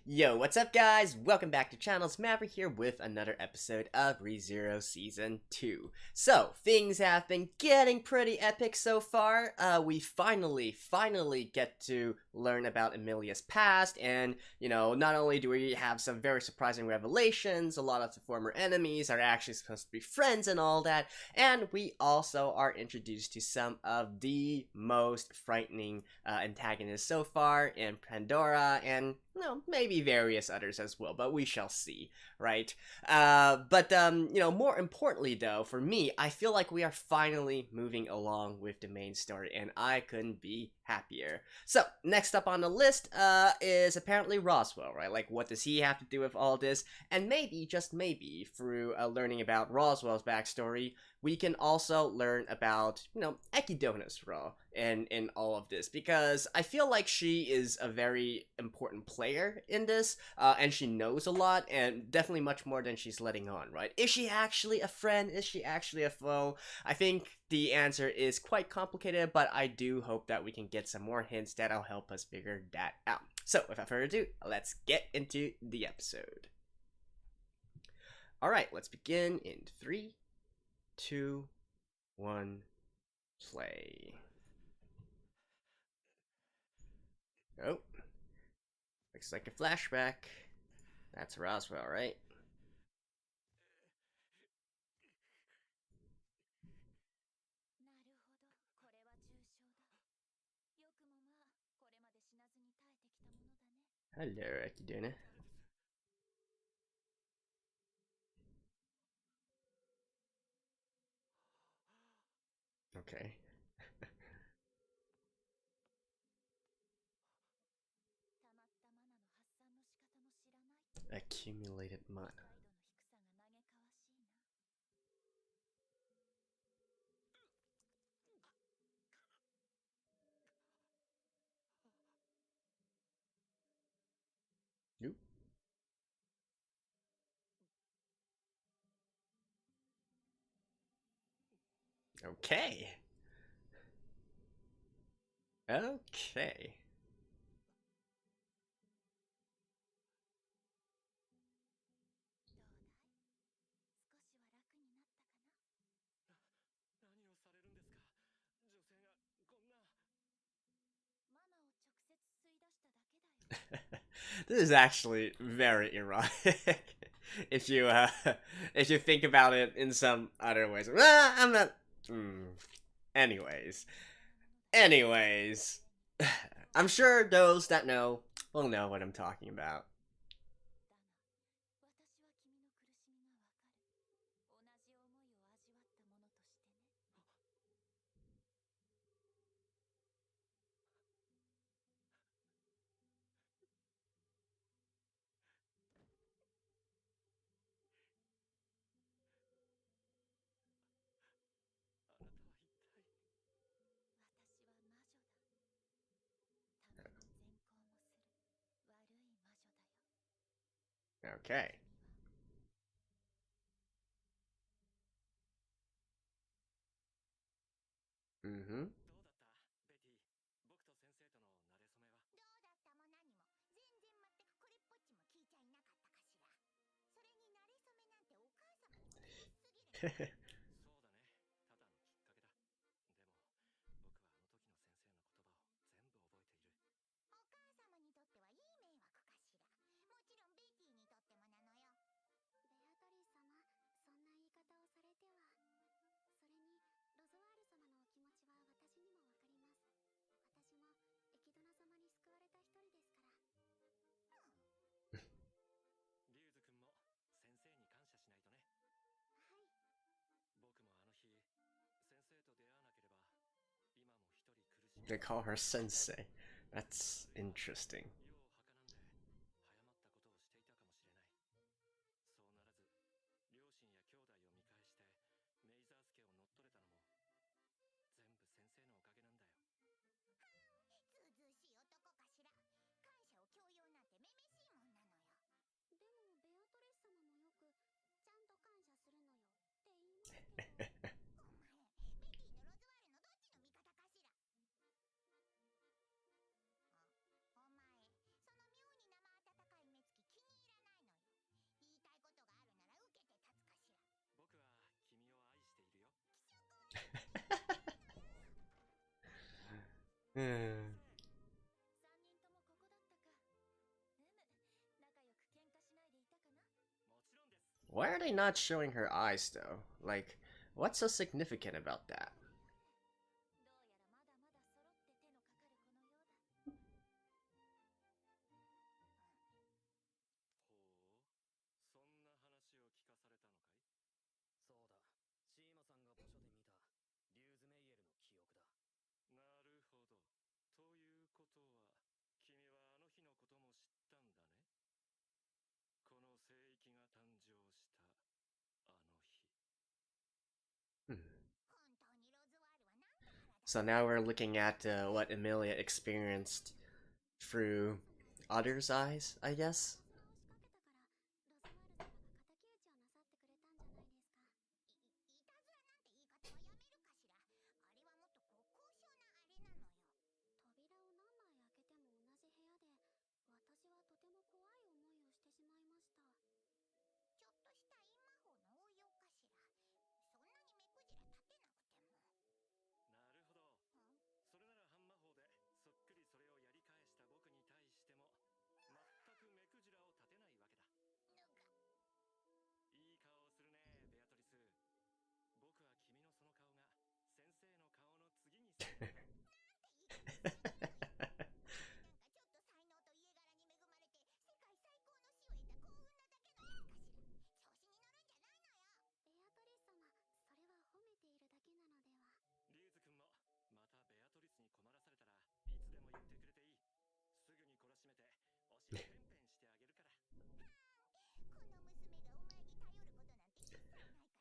Yo, what's up guys? Welcome back to Channels Maverick here with another episode of ReZero Season 2. So, things have been getting pretty epic so far. We finally get to learn about Emilia's past, and, not only do we have some very surprising revelations, a lot of the former enemies are actually supposed to be friends and all that, and we also are introduced to some of the most frightening antagonists so far in Pandora, and maybe various others as well, but we shall see, right? More importantly though, for me, I feel like we are finally moving along with the main story, and I couldn't be happier. So, next up on the list is apparently Roswaal, right? Like, what does he have to do with all this? And maybe, just maybe, through learning about Roswaal's backstory, we can also learn about, Ekidona's role in all of this, because I feel like she is a very important player in this, and she knows a lot, and definitely much more than she's letting on, right? Is she actually a friend? Is she actually a foe? I think the answer is quite complicated, but I do hope that we can get some more hints that'll help us figure that out. So, without further ado, let's get into the episode. Alright, let's begin in 3, 2, 1, play. Oh. Looks like a flashback. That's Roswaal, right? Hello, Ekidona. Okay. Accumulated mana. Nope. Okay. Okay. This is actually very erotic. if you uh, if you think about it in some other ways. I'm not. Anyways, anyways, I'm sure those that know will know what I'm talking about. Okay. Mm-hmm. They call her sensei. That's interesting. うん。Why are they not showing her eyes though? Like, what's so significant about that? Hmm. So now we're looking at what Emilia experienced through others' eyes, I guess.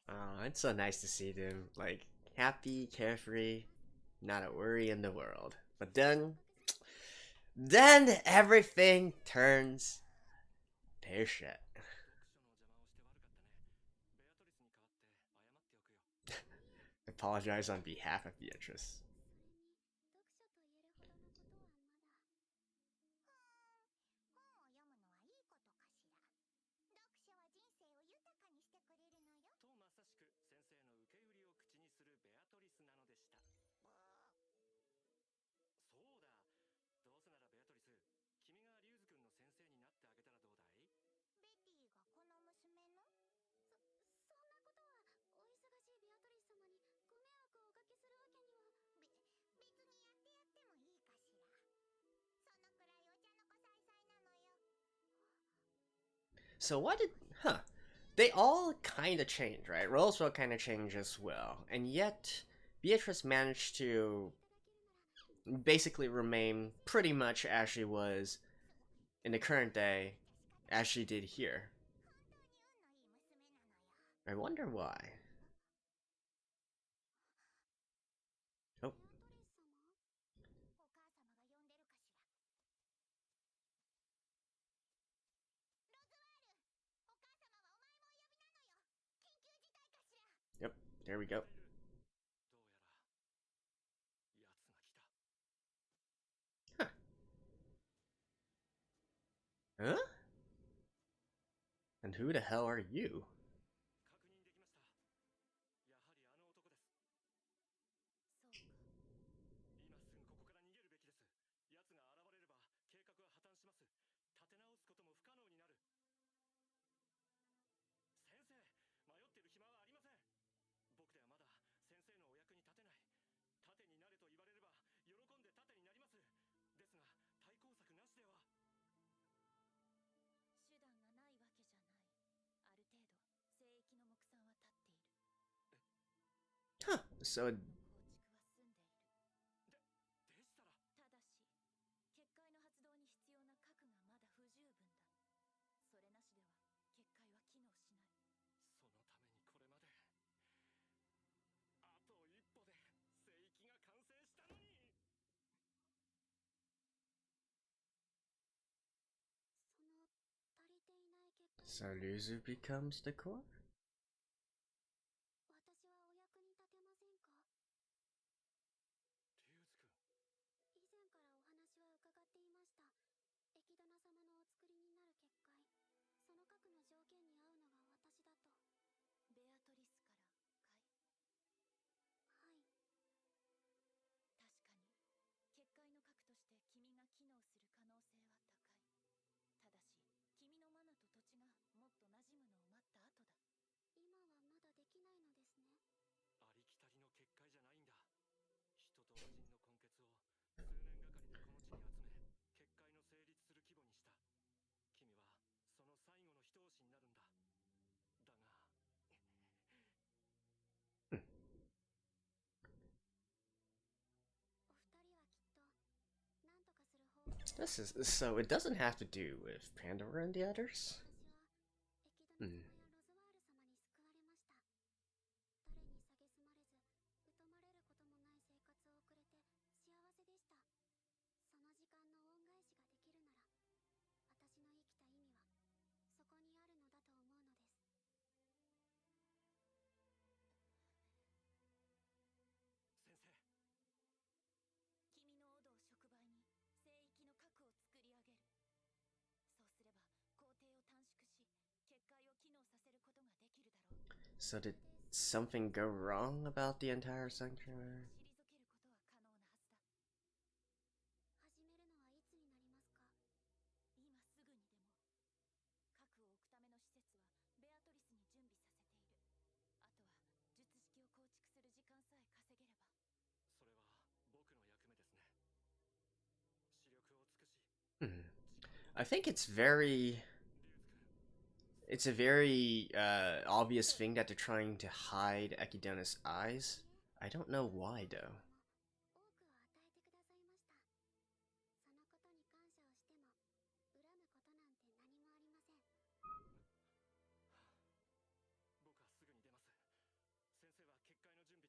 Oh, it's so nice to see them like happy, carefree, not a worry in the world. But then everything turns pear shit. Apologize on behalf of Beatrice. So what did, huh? They all kind of change, right? Roswell kind of changed as well, and yet Beatrice managed to basically remain pretty much as she was in the current day, as she did here. I wonder why. Oh. Yep, there we go. Huh? Huh? And who the hell are you? Huh? So Luzu becomes the core? This is so it doesn't have to do with Pandora and the others. Hmm. 君のオドを触媒に聖域の核を作り上げる。そうすれば工程を短縮し結界を機能させることができるだろう。 So did something go wrong about the entire sanctuary? 退けることは可能なはずだ。始めるのはいつになりますか？今すぐにでも。核を置くための施設はベアトリスに準備させている。あとは術式を構築する時間さえ稼げれば。それは僕の役目ですね。視力を尽くし。I think it's a very obvious thing that they're trying to hide Ekidona's eyes. I don't know why though. 僕はすぐに出ます。先生は結界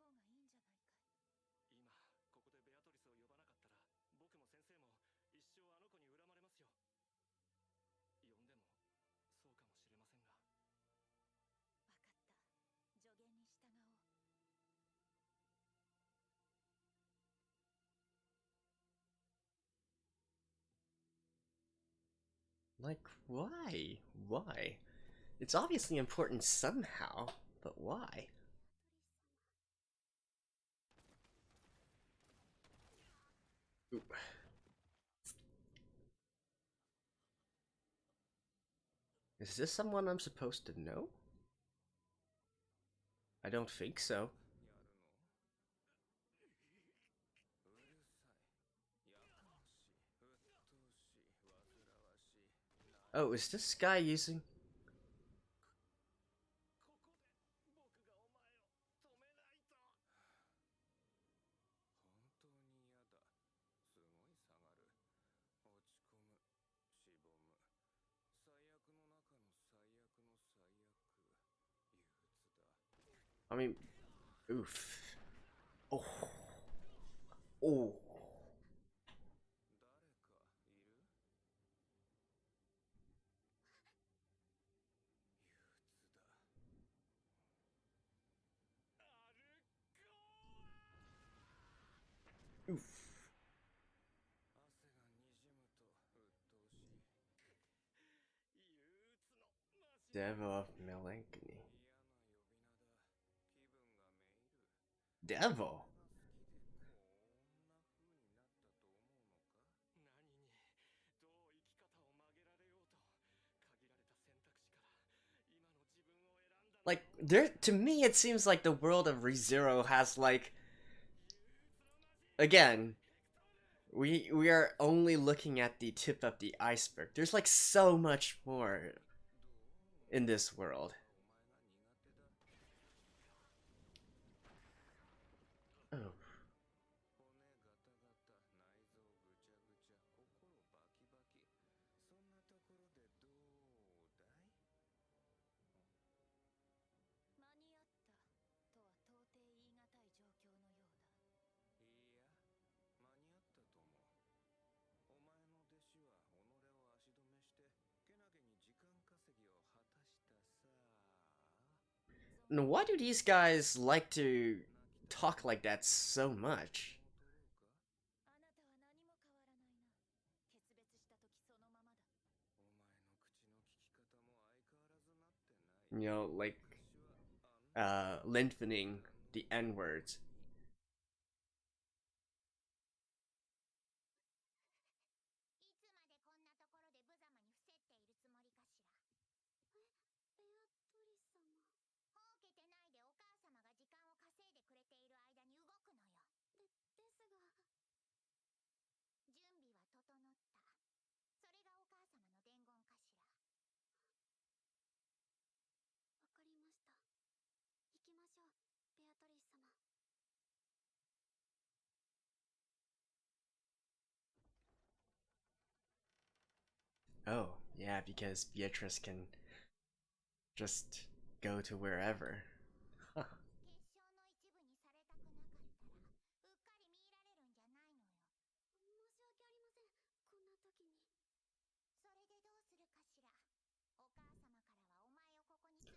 の準備とベアトリスを呼び戻してください。ベアトリスには知らせない方がいいんじゃないかい。今ここでベアトリスを呼ばなかったら僕も先生も一生あの子に恨まれますよ。呼んでもそうかもしれませんが。分かった。助言に従おう。 Like, why? Why? It's obviously important somehow, but why? Ooh. Is this someone I'm supposed to know? I don't think so. Oh, is this guy using... I mean, oof. Oh. Oh. Oof. Devil of Melancholy. Devil? Like, there, to me, it seems like the world of ReZero has, like, again, we are only looking at the tip of the iceberg. There's, like, so much more in this world. Oh. And why do these guys like to talk like that so much? You know, like, lengthening the N words. 行きましょう、ベアトリス様。Oh, yeah, because Beatrice can just go to wherever. Huh. 結晶の一部にされたくなかったらうっかり見入られるんじゃないのよ。申し訳ありません、こんな時に。それでどうするかしら。お母様からはお前をここに連れてこいと。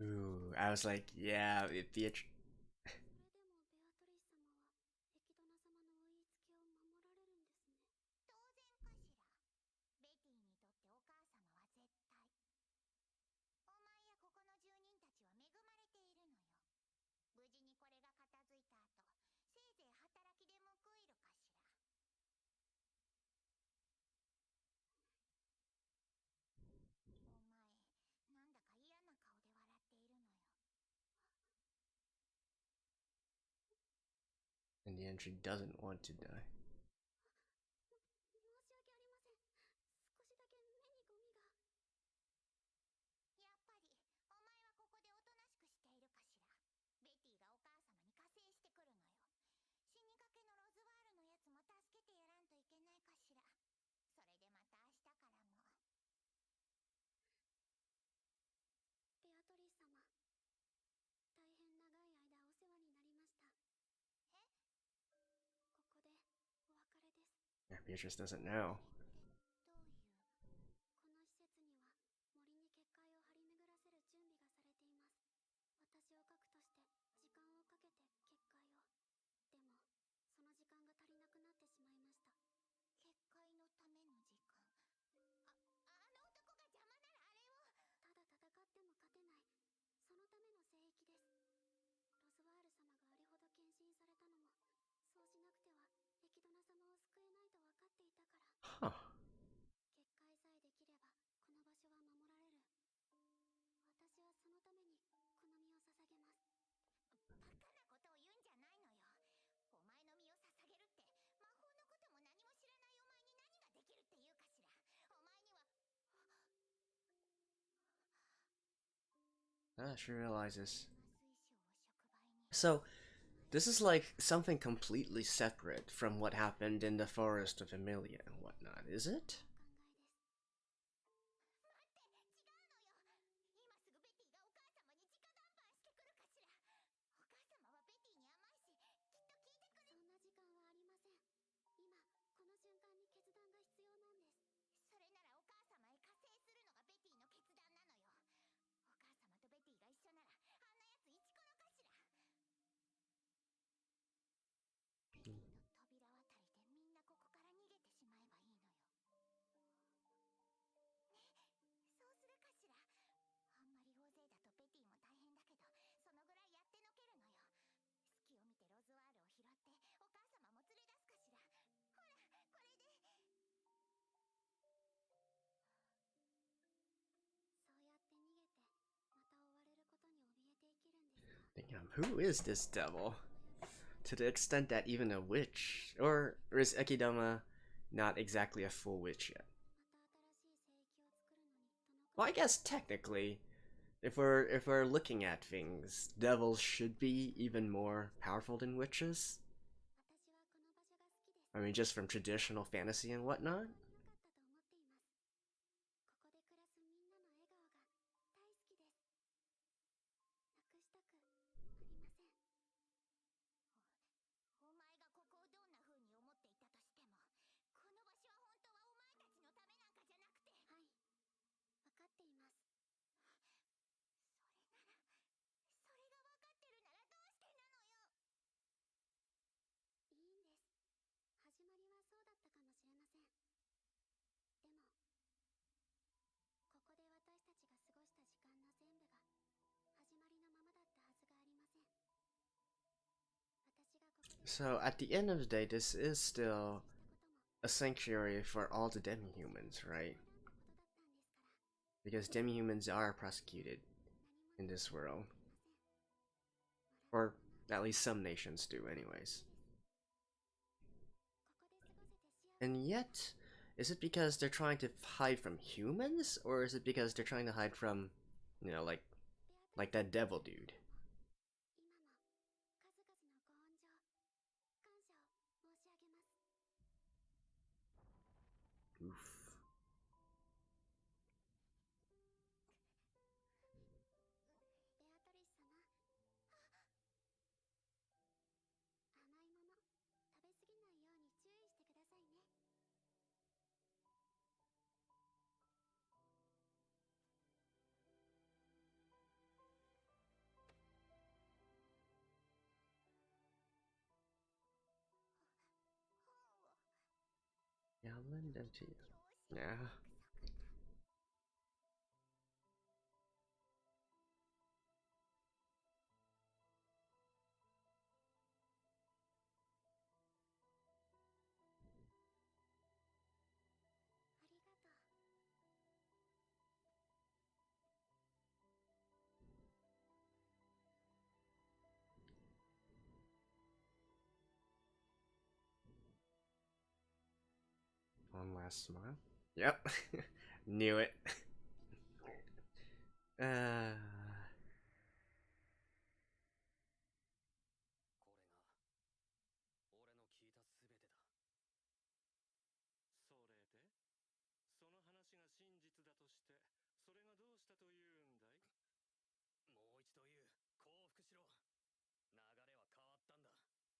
Ooh, I was like, yeah, Beatrice. それでもベアトリス様はエキドナ様のお言いつけを守られるんですね。当然かしら。ベティにとってお母様は絶対。お前やここの住人たちは恵まれているのよ。無事にこれが片付いた後、せいぜい働きで報いるかしら。お前、なんだか嫌な顔で笑っているのよ。 In the end, she doesn't want to die. 申し訳ありません。少しだけ目にゴミが。やっぱりお前はここでおとなしくしているかしら。ベティがお母様に加勢してくるのよ。死にかけのロズワールのやつも助けてやらんといけないかしら。それでまた明日からも。ベアトリス様、大変長い間お世話になりました。え？ここでお別れです。 Yeah, Beatrice doesn't know. どういう？この施設には森に結界を張り巡らせる準備がされています。私を核として時間をかけて結界を。でもその時間が足りなくなってしまいました。結界のための時間。あの男が邪魔ならあれを。ただ戦っても勝てない、そのための聖域です。ロズワール様があれほど献身されたのも、そうしなくてはエキドナ様を救えないと分かっていたから。 Huh. 結界さえできればこの場所は守られる。私はそのためにこの身を捧げます。バカなことを言うんじゃないのよ。お前の身を捧げるって魔法のことも何も知らないお前に何ができるっていうかしら。お前には。 Ah, she realizes. So, this is like something completely separate from what happened in the forest of Emilia and whatnot, is it? この瞬間に決断が必要なんです。それならお母様へ加勢するのがベティの決断なのよ。お母様とベティが一緒ならあんなやつイチコロかしら。ベティの扉渡りでみんなここから逃げてしまえばいいのよ。ね、そうするかしら。あんまり大勢だとベティも大変だけど、そのぐらいやってのけるのよ。隙を見てロズワールを拾ってお母様も連れ出すかしら。ほら、これで。そうやって逃げてまた追われることに怯えて生きるんですか。 Thinking, who is this devil? To the extent that even a witch, or is Ekidama not exactly a full witch yet? また新しい聖域を作るのにどのく Well, ら I い。 guess technically, if we're looking at things, devils should be even more powerful than witches. 私はこの場所が好きです。 I mean, just from traditional fantasy and whatnot. 本当に良かったと思っています。ここで暮らすみんなの笑顔が大好きです。なくしたくありません。お前がここをどんな風に思っていたとしても、この場所は本当はお前たちのためなんかじゃなくて。はい、分かっています。それなら、それが分かってるならどうしてなのよ。いいんです。始まりはそうだったかもしれません。でもここで私たちが過ごした時間の全部が始まりのままだったはずがありません。私がここで So at the end of the day, this is still したことも a sanctuary for all the demi-humans, right? 冗談のことだったんですから。 Because demi-humans are prosecuted 何 in も this world. ありません。 Or at least some nations do anyways. ここで過ごせて幸せ。 And yet, is it because they're trying to hide from humans? Or is it because they're trying to hide from, you know, like ベアトリ that devil dude? 今も数々のご恩情、感謝を申し上げます。 Oof. lend them to you. Yeah. One last smile. Yep. Knew it. uh これが俺の聞いた全てだ。それでその話が真実だとしてそれがどうしたというんだい。もう一度言う。降伏しろ。流れは変わったんだ。屋敷に向かわせた連中を止めろ。それで何もかも手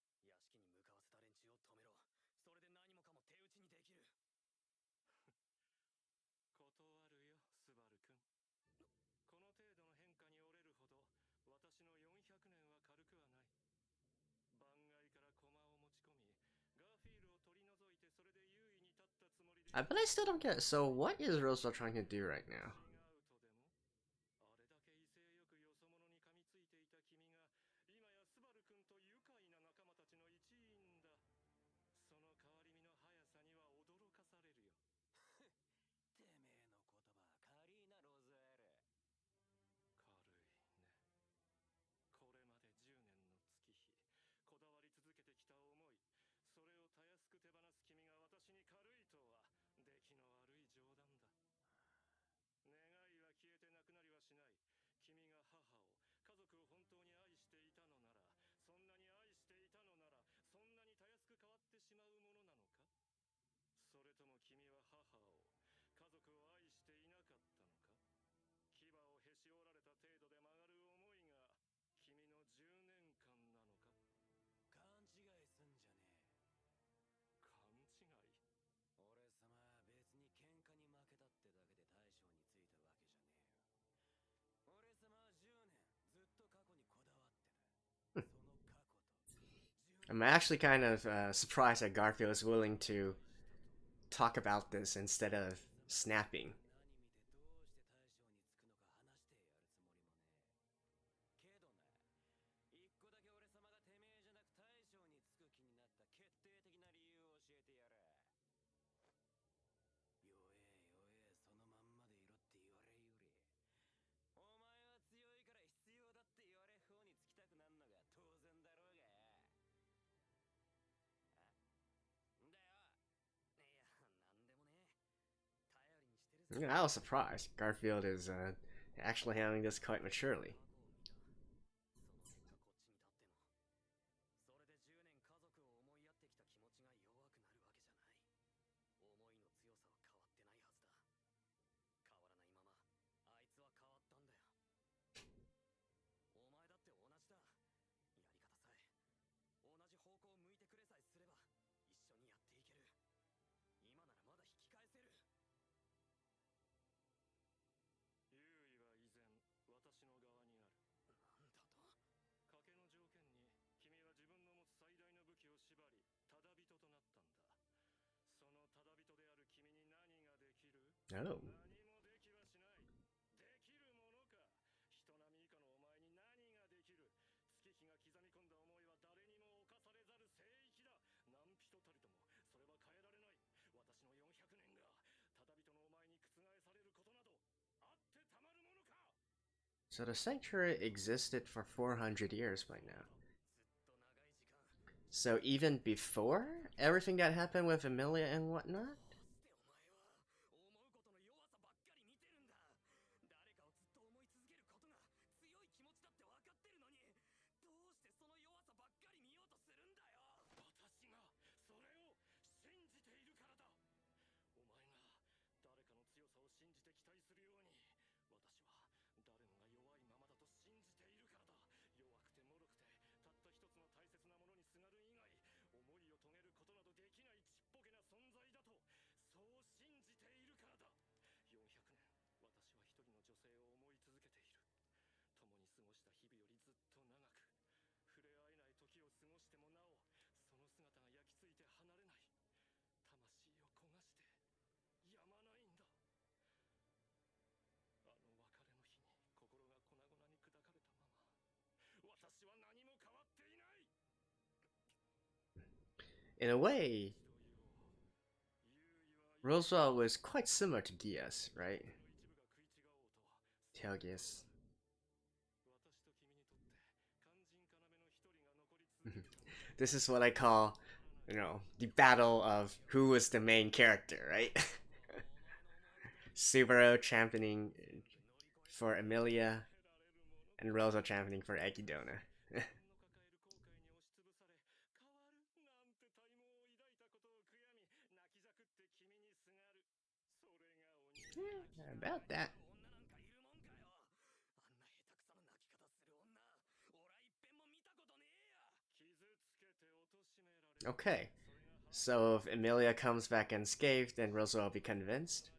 打ちにできる。断るよ、スバル君。この程度の変化に折れるほど私の400年は軽くはない。番外から駒を持ち込み、ガーフィールを取り除いてそれで優位に立ったつもりで。 but I still don't get it. So what is Roswaal trying to do right now? あれだけ威勢よくよそ者に噛みついていた君が今やスバル君と愉快な仲間たちの一員だ。その変わり身の速さには驚かされるよ。てめえの言葉軽いな、ロザール。軽いね。これまで10年の月日、こだわり続けてきた思い、それをたやすく手放す君が私に軽いとは出来の悪い冗談だ。願いは消えてなくなりはしない。君が母を、家族を本当に愛していたのなら、そんなに愛していたのなら、そんなにたやすく変わってしまうものなのか。それとも君は母を、家族を愛していなかったのか。牙をへし折られた程度で曲がる思いが君の10年間なのか。勘違いすんじゃねえ。勘違い。俺様は別に喧嘩に負けたってだけで大将についたわけじゃねえよ。俺様は10年ずっと過去にこだわってた。その過去と I'm actually kind of surprised that Garfield is willing to talk about this instead of snapping. 何見てどうして大将につくのか話してやるつもりもねえ。けどな、一個だけ俺様がてめえじゃなく大将につく気になった決定的な理由を教えてやれ。弱え弱え、そのまんまでいろって言われるより、お前は強いから必要だって言われる方につきたくなんのが当然だろうが。あんだよ。いや、なんでもねえ。頼りにしてるぜ。 I was surprised. Garfield is actually handling this quite maturely. その結果こっちに立っても、それで10年家族を思いやってきた気持ちが弱くなるわけじゃない。思いの強さは変わってないはずだ。変わらないままあいつは変わったんだよ。お前だって同じだ。やり方さえ同じ方向を向いてくれさえすれば一緒にやっていける。今ならまだ引き返せる。優位は依然私の側にある。なんだと。賭けの条件に君は自分の持つ最大の武器を縛り、ただ人となったんだ。そのただ人である君に何ができる？ Oh. 何もできはしない。できるものか。人並み以下のお前に何ができる？月日が刻み込んだ思いは誰にも侵されざる聖域だ。何人たりともそれは変えられない。私の400年がただ人のお前に覆されることなどあってたまるものか。 So the sanctuary existed for 400 years by now. So even before everything that happened with Emilia and whatnot? お前は思うことの弱さばっかり見てるんだ。誰かをずっと思い続けることが強い気持ちだって分かってるのに、どうしてその弱さばっかり見ようとするんだよ。私がそれを信じているからだ。お前が誰かの強さを信じて期待するように、私は誰もが弱いままだと信じているからだ。弱くて脆くてたった一つの大切なものにすがる以外思いを遂げることなどできないちっぽけな存在だと In a way, Roswaal was quite similar to Gias, right? Telgias. This is what I call, the battle of who was the main character, right? Subaru championing for Emilia, and Rosa championing for Ekidona. Yeah, about that. Okay, so if Emilia comes back unscathed, then Rosa will be convinced.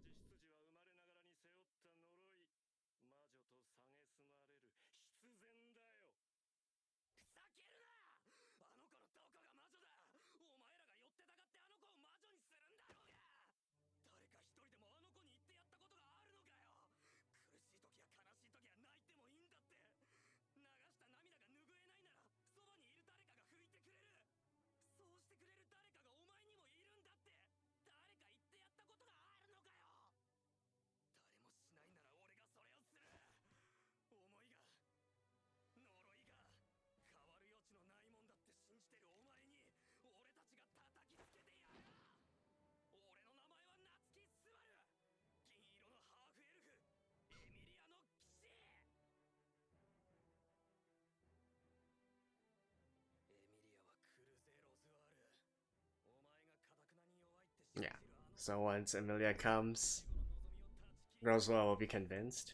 Yeah. So once Emilia comes, Roswell will be convinced.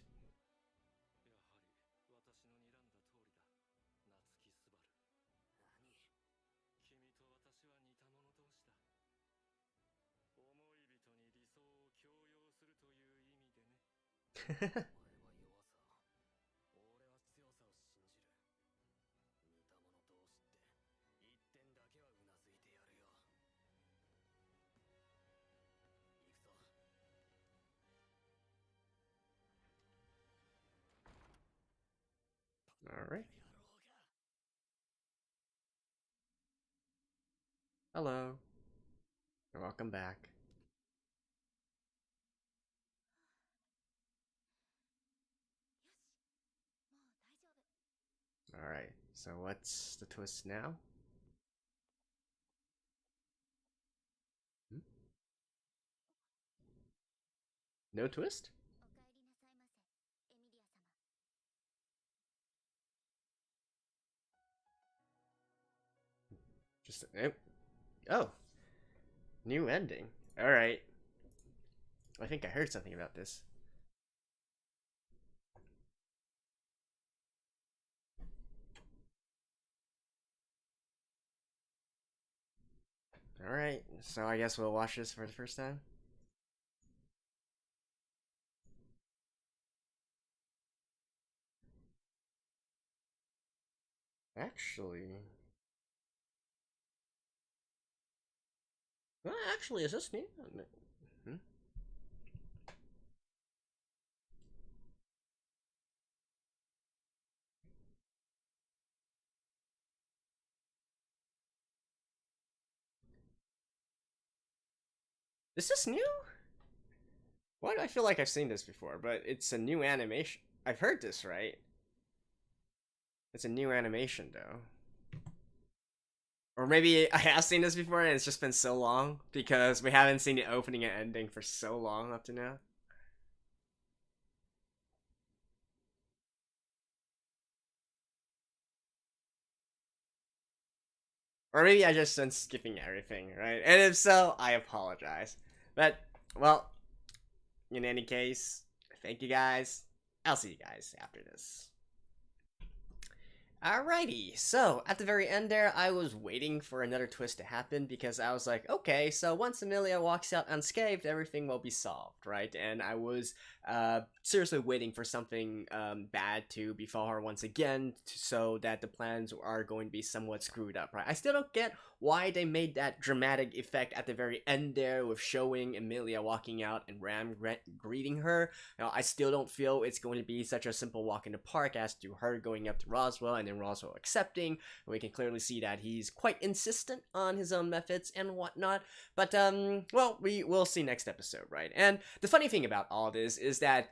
Alright. Hello. Welcome back. Alright, so what's the twist now? Hmm? No twist? Just oh, new ending. All right. I think I heard something about this. All right. So I guess we'll watch this for the first time. Actually, well, actually, is this new? Hmm? Is this new? Why do I feel like I've seen this before? But it's a new animation. I've heard this, right? It's a new animation, though. Or maybe I have seen this before and it's just been so long because we haven't seen the opening and ending for so long up to now. Or maybe I just been skipping everything, right? And if so, I apologize. But, well, in any case, thank you guys. I'll see you guys after this. Alrighty, so at the very end there, I was waiting for another twist to happen because I was like, okay, so once Emilia walks out unscathed, everything will be solved, right? And I was seriously waiting for something bad to befall her once again so that the plans are going to be somewhat screwed up, right? I still don't get why they made that dramatic effect at the very end there with showing Emilia walking out and Ram greeting her. I still don't feel it's going to be such a simple walk in the park as to her going up to Roswaal and then Roswaal accepting. We can clearly see that he's quite insistent on his own methods and whatnot. But well, we will see next episode, right? And the funny thing about all this is that,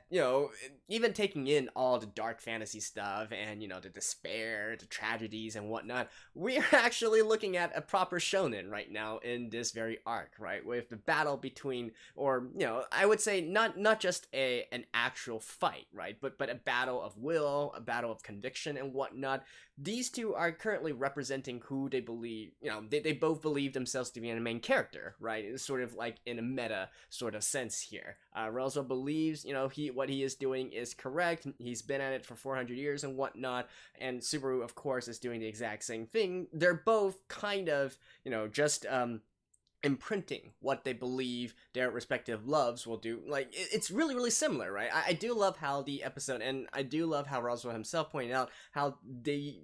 even taking in all the dark fantasy stuff and, the despair, the tragedies and whatnot, we're actually looking at a proper shonen right now in this very arc, right? With the battle between, or, I would say not just an actual fight, right? But a battle of will, a battle of conviction and whatnot. These two are currently representing who they believe, they both believe themselves to be a main character, right? It's sort of like in a meta sort of sense here. Roswaal believes, what he is doing is correct. He's been at it for 400 years and whatnot. And Subaru, of course, is doing the exact same thing. They're both kind of, just, imprinting what they believe their respective loves will do. Like, it's really, really similar, right? I do love how the episode, and I do love how Roswaal himself pointed out how they,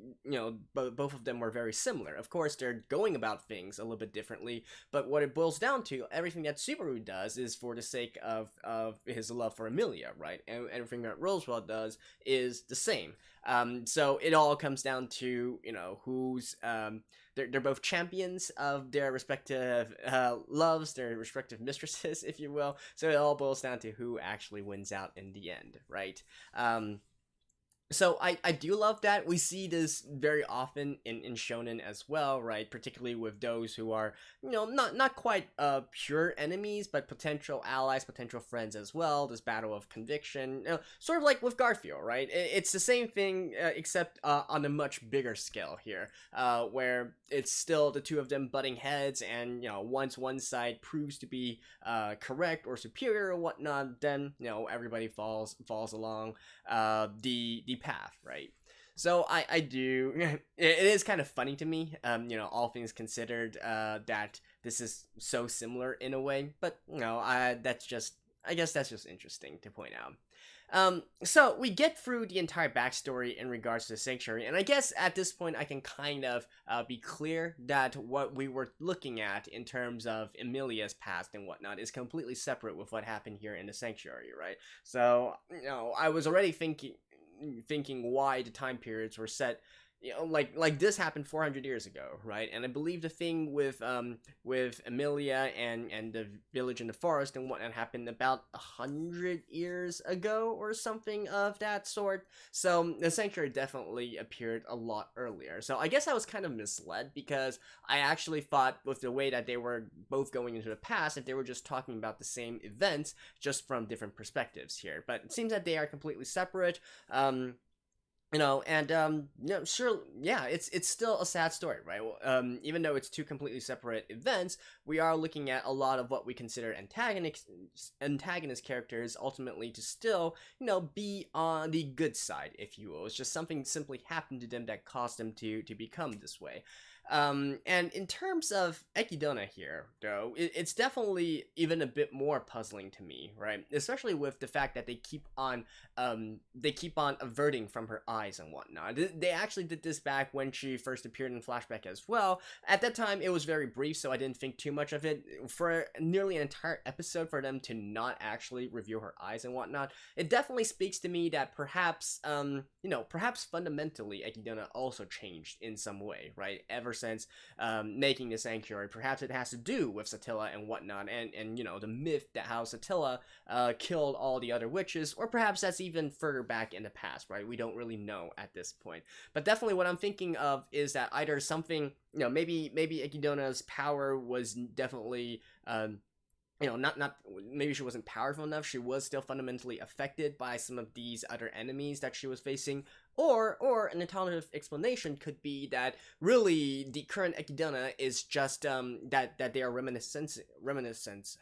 both of them were very similar. Of course, they're going about things a little bit differently, but what it boils down to, everything that Subaru does is for the sake of his love for Emilia, right? And everything that Roswaal does is the same. So it all comes down to, who's, they're both champions of their respective loves, their respective mistresses, if you will. So it all boils down to who actually wins out in the end, right? So I do love that. We see this very often in shonen as well, right? Particularly with those who are, not quite pure enemies, but potential allies, potential friends as well. This battle of conviction, sort of like with Garfield, right? It's the same thing, except on a much bigger scale here, where it's still the two of them butting heads, and once one side proves to be correct or superior or whatnot, then everybody falls along the path, right? So I do, it is kind of funny to me, all things considered, that this is so similar in a way, but I guess that's just interesting to point out. So we get through the entire backstory in regards to the Sanctuary, and I guess at this point I can kind of be clear that what we were looking at in terms of Emilia's past and whatnot is completely separate with what happened here in the Sanctuary, right? So, I was already thinking why the time periods were set, like this happened 400 years ago, right? And I believe the thing with Emilia and the village in the forest and whatnot happened about 100 years ago or something of that sort. So the Sanctuary definitely appeared a lot earlier. So I guess I was kind of misled, because I actually thought with the way that they were both going into the past, that they were just talking about the same events, just from different perspectives here. But it seems that they are completely separate. Sure, yeah, it's still a sad story, right? Even though it's two completely separate events, we are looking at a lot of what we consider antagonist characters ultimately to still, be on the good side, if you will. It's just something simply happened to them that caused them to become this way. And in terms of Ekidona here, though, it's definitely even a bit more puzzling to me, right? Especially with the fact that they keep on averting from her eyes and whatnot. They actually did this back when she first appeared in flashback as well. At that time, it was very brief, so I didn't think too much of it. For nearly an entire episode, for them to not actually reveal her eyes and whatnot, it definitely speaks to me that perhaps, perhaps fundamentally, Ekidona also changed in some way, right? Ever since making the Sanctuary. Perhaps it has to do with Satilla and whatnot, and the myth that how Satilla killed all the other witches, or perhaps that's even further back in the past, right? We don't really know at this point. But definitely what I'm thinking of is that either something, maybe Ekidona's power was definitely not maybe she wasn't powerful enough. She was still fundamentally affected by some of these other enemies that she was facing, or an alternative explanation could be that really the current Ekidona is just that they are reminiscence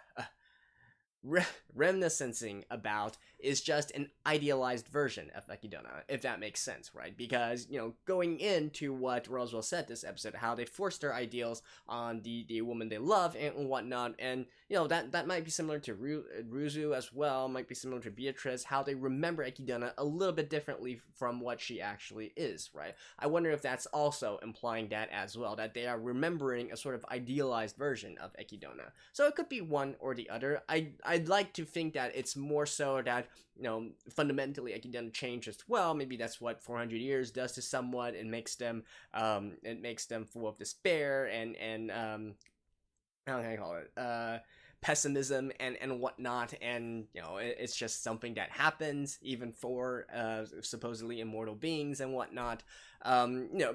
reminiscing about is just an idealized version of Akidona, if that makes sense, right? Because, going into what Roswaal said this episode, how they forced their ideals on the woman they love and whatnot, and, that might be similar to Ruzu as well, might be similar to Beatrice, how they remember Akidona a little bit differently from what she actually is, right? I wonder if that's also implying that as well, that they are remembering a sort of idealized version of Akidona. So it could be one or the other. I'd like to think that it's more so that, fundamentally Akidona changed as well. Maybe that's what 400 years does to someone. It makes them full of despair and how can I call it? Pessimism and whatnot, and it's just something that happens even for supposedly immortal beings and whatnot.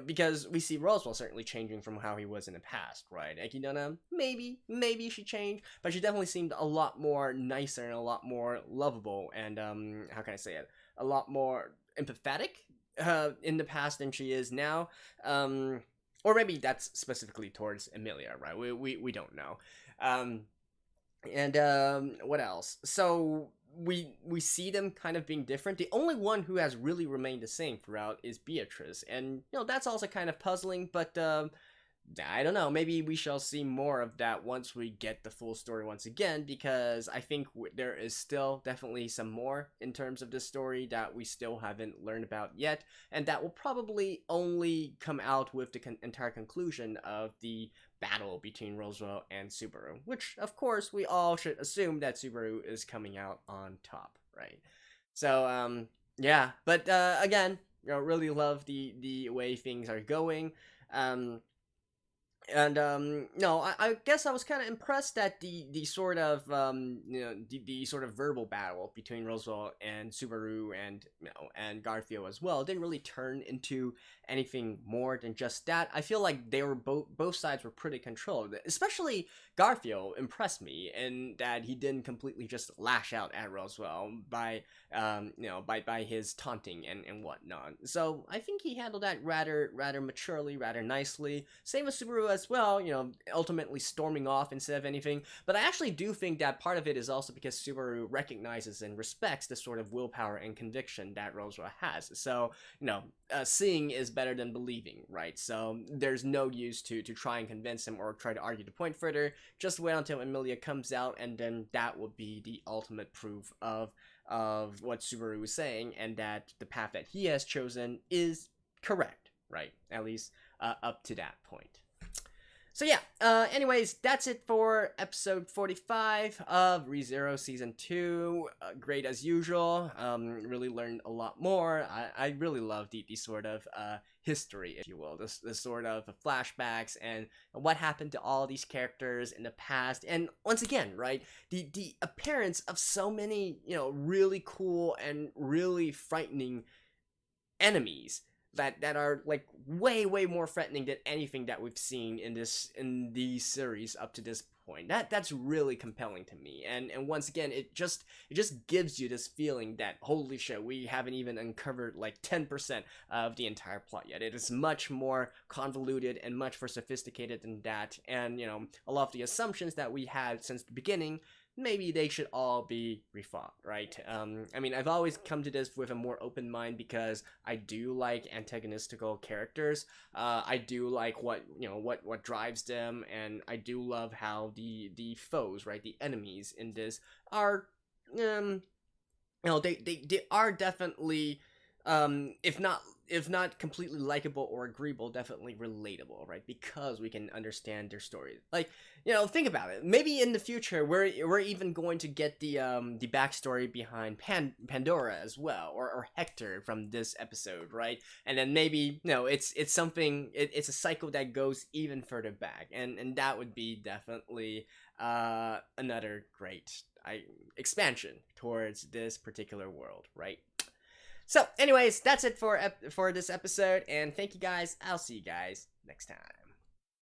Because we see Roswaal certainly changing from how he was in the past, right? Akidona, maybe she changed, but she definitely seemed a lot more nicer and a lot more lovable, and how can I say it? A lot more empathetic in the past than she is now. Or maybe that's specifically towards Emilia, right? We don't know. What else? So we see them kind of being different. The only one who has really remained the same throughout is Beatrice, and that's also kind of puzzling. But I don't know. Maybe we shall see more of that once we get the full story once again, because I think there is still definitely some more in terms of this story that we still haven't learned about yet, and that will probably only come out with the entire conclusion of the battle between Roswaal and Subaru, which of course we all should assume that Subaru is coming out on top, right? So yeah, but again, really love the way things are going. No, I guess I was kind of impressed that the sort of the sort of verbal battle between Roswaal and Subaru and Garfield as well didn't really turn into anything more than just that. I feel like they were both sides were pretty controlled. Especially Garfield impressed me in that he didn't completely just lash out at Roswaal by by his taunting and whatnot. So I think he handled that rather maturely, rather nicely. Same with Subaru as well, ultimately storming off instead of anything. But I actually do think that part of it is also because Subaru recognizes and respects the sort of willpower and conviction that Roswaal has. So, seeing is better than believing, right? So there's no use to try and convince him or try to argue the point further. Just wait until Emilia comes out, and then that will be the ultimate proof of what Subaru is saying, and that the path that he has chosen is correct, right? At least up to that point. So yeah, anyways, that's it for episode 45 of ReZero Season 2. Great as usual. Really learned a lot more. I really love the sort of history, if you will. The sort of flashbacks and what happened to all these characters in the past. And once again, right, the appearance of so many, really cool and really frightening enemies that are like way more threatening than anything that we've seen in the series up to this point. That's really compelling to me, and once again, it just gives you this feeling that holy shit, we haven't even uncovered like 10% of the entire plot yet. It is much more convoluted and much more sophisticated than that, and a lot of the assumptions that we had since the beginning, maybe they should all be rethought, right? I mean, I've always come to this with a more open mind because I do like antagonistical characters. I do like what drives them, and I do love how the foes, right, the enemies in this are, they are definitely, if not completely likable or agreeable, definitely relatable, right? Because we can understand their story. Like, think about it. Maybe in the future, we're even going to get the backstory behind Pandora as well, or Hector from this episode, right? And then maybe it's something. It's a cycle that goes even further back, and that would be definitely another great expansion towards this particular world, right? So, anyways, that's it for this episode, and thank you guys. I'll see you guys next time.